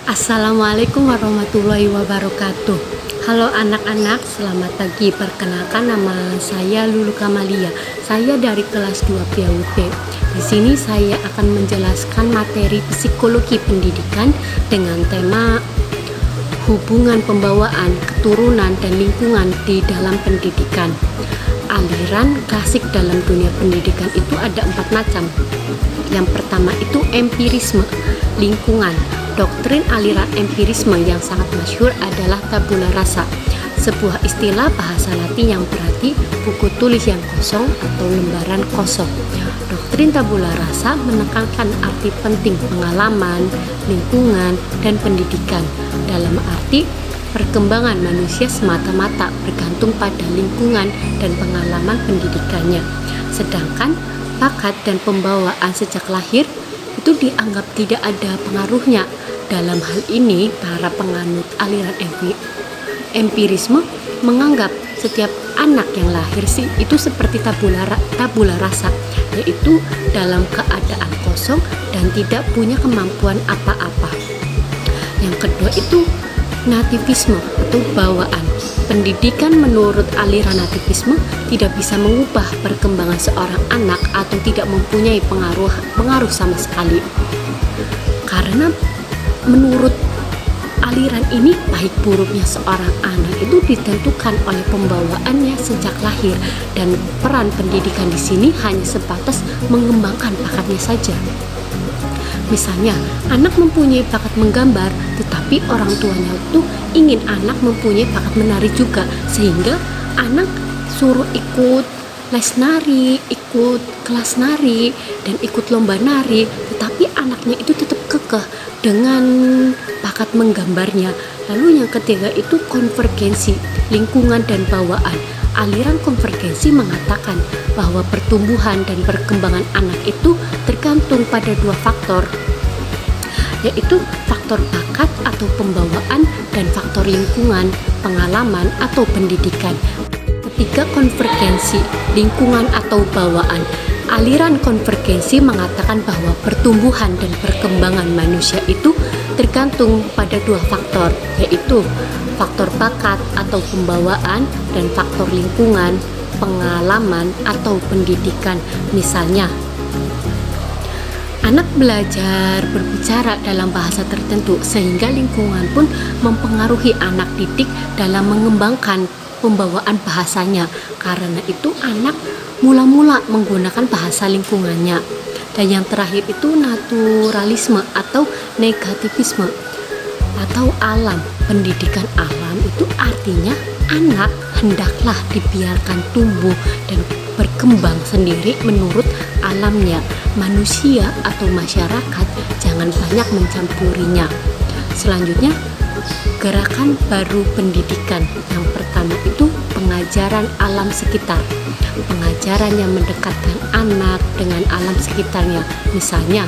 Assalamualaikum warahmatullahi wabarakatuh. Halo anak-anak, selamat pagi. Perkenalkan, nama saya Lulu Kamalia. Saya dari kelas 2 PAUD. Di sini saya akan menjelaskan materi psikologi pendidikan dengan tema hubungan pembawaan, keturunan, dan lingkungan di dalam pendidikan. Aliran klasik dalam dunia pendidikan itu ada 4 macam. Yang pertama itu empirisme, lingkungan. Doktrin aliran empirisme yang sangat masyhur adalah tabula rasa, sebuah istilah bahasa Latin yang berarti buku tulis yang kosong atau lembaran kosong. Doktrin tabula rasa menekankan arti penting pengalaman, lingkungan, dan pendidikan. Dalam arti perkembangan manusia semata-mata bergantung pada lingkungan dan pengalaman pendidikannya. Sedangkan bakat dan pembawaan sejak lahir itu dianggap tidak ada pengaruhnya. Dalam hal ini, para penganut aliran empirisme menganggap setiap anak yang lahir itu seperti tabula rasa, yaitu dalam keadaan kosong dan tidak punya kemampuan apa-apa. Yang kedua itu nativisme atau bawaan. Pendidikan menurut aliran nativisme tidak bisa mengubah perkembangan seorang anak atau tidak mempunyai pengaruh sama sekali. Karena menurut aliran ini, baik buruknya seorang anak itu ditentukan oleh pembawaannya sejak lahir, dan peran pendidikan di sini hanya sebatas mengembangkan bakatnya saja. Misalnya, anak mempunyai bakat menggambar, tetapi orang tuanya itu ingin anak mempunyai bakat menari juga, sehingga anak suruh ikut les nari, ikut kelas nari, dan ikut lomba nari, tetapi anaknya itu tetap kekeh dengan bakat menggambarnya. Lalu yang ketiga itu konvergensi, lingkungan dan bawaan. Aliran konvergensi mengatakan bahwa pertumbuhan dan perkembangan anak itu tergantung pada 2 faktor, yaitu faktor bakat atau pembawaan dan faktor lingkungan, pengalaman atau pendidikan. Ketiga, konvergensi, lingkungan atau bawaan. Aliran konvergensi mengatakan bahwa pertumbuhan dan perkembangan manusia itu tergantung pada 2 faktor, yaitu faktor bakat atau pembawaan dan faktor lingkungan, pengalaman atau pendidikan. Misalnya, anak belajar berbicara dalam bahasa tertentu sehingga lingkungan pun mempengaruhi anak didik dalam mengembangkan pembawaan bahasanya. Karena itu anak mula-mula menggunakan bahasa lingkungannya. Dan yang terakhir itu naturalisme atau negativisme atau alam. Pendidikan alam itu artinya anak hendaklah dibiarkan tumbuh dan berkembang sendiri menurut alamnya. Manusia atau masyarakat jangan banyak mencampurinya. Selanjutnya, gerakan baru pendidikan. Yang pertama itu pengajaran alam sekitar. Pengajaran yang mendekatkan anak dengan alam sekitarnya. Misalnya,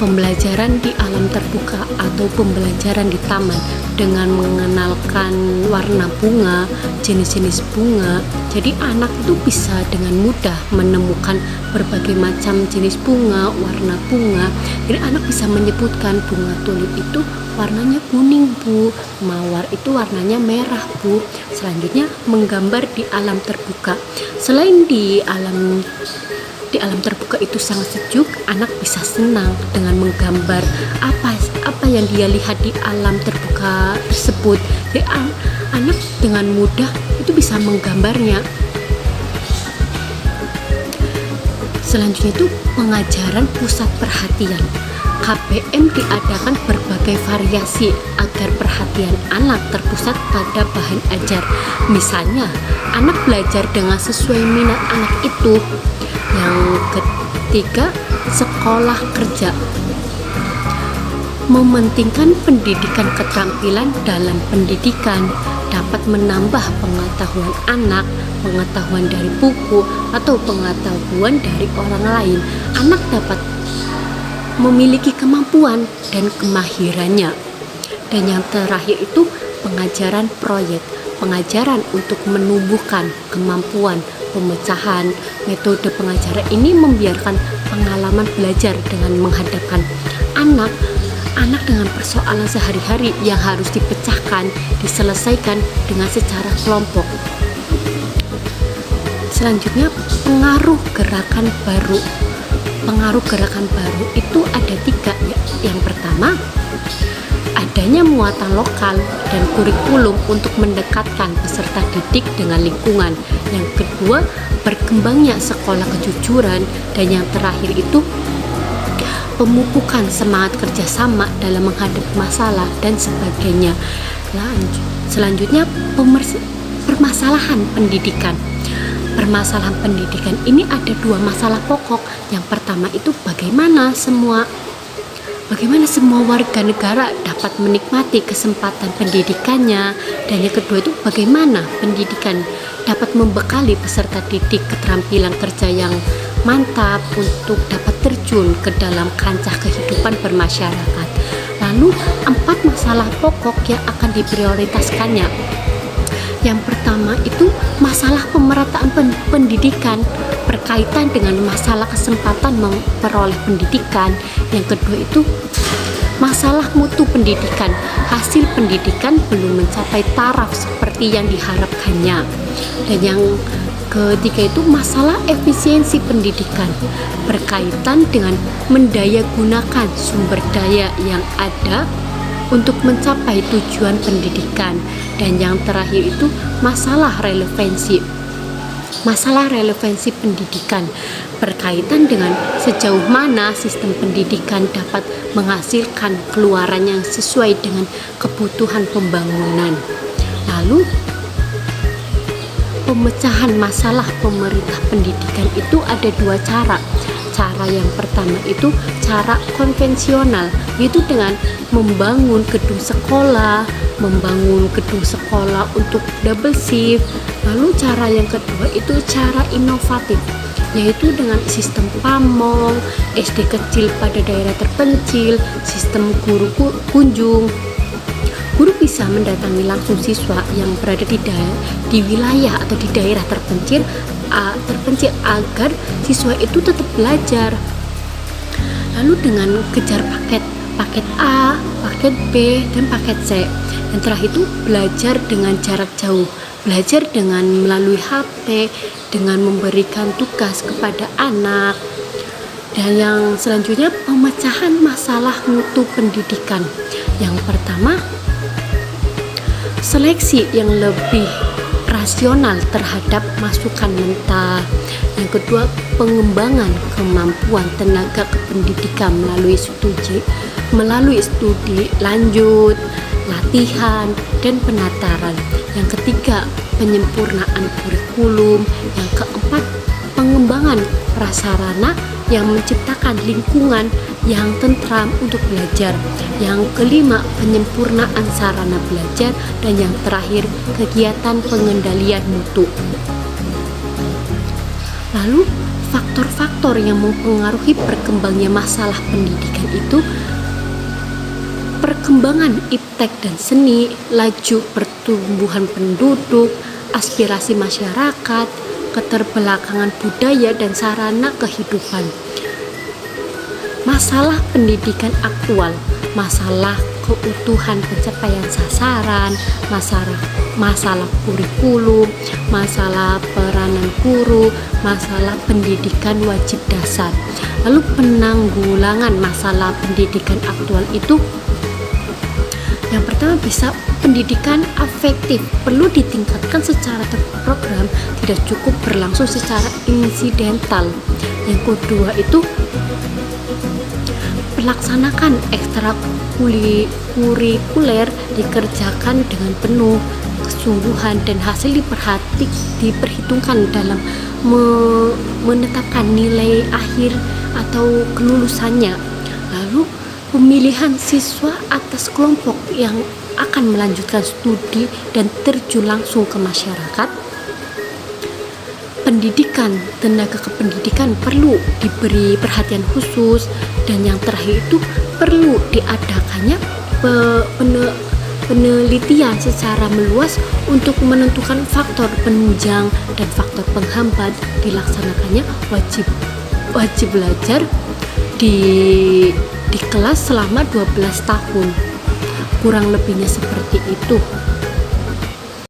pembelajaran di alam terbuka atau pembelajaran di taman dengan mengenalkan warna bunga, jenis-jenis bunga. Jadi anak itu bisa dengan mudah menemukan berbagai macam jenis bunga, warna bunga. Jadi anak bisa menyebutkan bunga tulip itu warnanya kuning, Bu. Mawar itu warnanya merah, Bu. Selanjutnya, menggambar di alam terbuka. Selain di alam terbuka itu sangat sejuk, anak bisa senang dengan menggambar apa yang dia lihat di alam terbuka tersebut. Jadi anak dengan mudah itu bisa menggambarnya. Selanjutnya itu pengajaran pusat perhatian. KPM diadakan berbagai variasi agar perhatian anak terpusat pada bahan ajar. Misalnya, anak belajar dengan sesuai minat anak itu. Yang ketiga, sekolah kerja. Mementingkan pendidikan keterampilan dalam pendidikan dapat menambah pengetahuan anak, pengetahuan dari buku, atau pengetahuan dari orang lain. Anak dapat memiliki kemampuan dan kemahirannya. Dan yang terakhir itu pengajaran proyek. Pengajaran untuk menumbuhkan kemampuan pemecahan. Metode pengajaran ini membiarkan pengalaman belajar dengan menghadapkan anak dengan persoalan sehari-hari yang harus dipecahkan, diselesaikan dengan secara kelompok. Selanjutnya, pengaruh gerakan baru. Pengaruh gerakan baru itu ada 3 ya. Yang pertama, adanya muatan lokal dan kurikulum untuk mendekatkan peserta didik dengan lingkungan. Yang kedua, berkembangnya sekolah kejujuran. Dan yang terakhir itu pemupukan semangat kerjasama dalam menghadapi masalah dan sebagainya. Selanjutnya, permasalahan pendidikan. Permasalahan pendidikan ini ada 2 masalah pokok. Yang pertama itu bagaimana semua warga negara dapat menikmati kesempatan pendidikannya, dan yang kedua itu bagaimana pendidikan dapat membekali peserta didik keterampilan kerja yang mantap untuk dapat terjun ke dalam kancah kehidupan bermasyarakat. Lalu 4 masalah pokok yang akan diprioritaskannya. Yang pertama itu masalah pemerataan pendidikan berkaitan dengan masalah kesempatan memperoleh pendidikan. Yang kedua itu masalah mutu pendidikan, hasil pendidikan belum mencapai taraf seperti yang diharapkannya. Dan yang ketiga itu masalah efisiensi pendidikan berkaitan dengan mendayagunakan sumber daya yang ada untuk mencapai tujuan pendidikan. Dan yang terakhir itu masalah relevansi pendidikan berkaitan dengan sejauh mana sistem pendidikan dapat menghasilkan keluaran yang sesuai dengan kebutuhan pembangunan. Lalu pemecahan masalah pemerintah pendidikan itu ada 2 cara. Cara yang pertama itu cara konvensional, yaitu dengan membangun gedung sekolah untuk double shift. Lalu cara yang kedua itu cara inovatif, yaitu dengan sistem pamong, SD kecil pada daerah terpencil, sistem guru kunjung. Guru bisa mendatangi langsung siswa yang berada di wilayah atau di daerah terpencil agar siswa itu tetap belajar. Lalu dengan kejar paket A, paket B, dan paket C. Yang terakhir itu belajar dengan jarak jauh, belajar dengan melalui HP, dengan memberikan tugas kepada anak. Dan yang selanjutnya pemecahan masalah mutu pendidikan. Yang pertama, seleksi yang lebih rasional terhadap masukan mentah. Yang kedua, pengembangan kemampuan tenaga kependidikan melalui studi lanjut, latihan, dan penataran. Yang ketiga, penyempurnaan kurikulum. Yang keempat, pengembangan prasarana yang menciptakan lingkungan yang tentram untuk belajar. Yang kelima, penyempurnaan sarana belajar. Dan yang terakhir, kegiatan pengendalian mutu. Lalu faktor-faktor yang mempengaruhi perkembangannya masalah pendidikan itu perkembangan iptek dan seni, laju pertumbuhan penduduk, aspirasi masyarakat, keterbelakangan budaya dan sarana kehidupan. Masalah pendidikan aktual, masalah keutuhan pencapaian sasaran, masalah kurikulum, masalah peranan guru, masalah pendidikan wajib dasar. Lalu penanggulangan masalah pendidikan aktual itu yang pertama bisa pendidikan afektif, perlu ditingkatkan secara terprogram, tidak cukup berlangsung secara insidental. Yang kedua itu pelaksanakan ekstrakurikuler dikerjakan dengan penuh kesungguhan dan hasil diperhitungkan dalam menetapkan nilai akhir atau kelulusannya. Lalu pemilihan siswa atas kelompok yang akan melanjutkan studi dan terjun langsung ke masyarakat. Pendidikan, tenaga kependidikan perlu diberi perhatian khusus. Dan yang terakhir itu perlu diadakannya penelitian secara meluas untuk menentukan faktor penunjang dan faktor penghambat dilaksanakannya wajib belajar di di kelas selama 12 tahun. Kurang lebihnya seperti itu.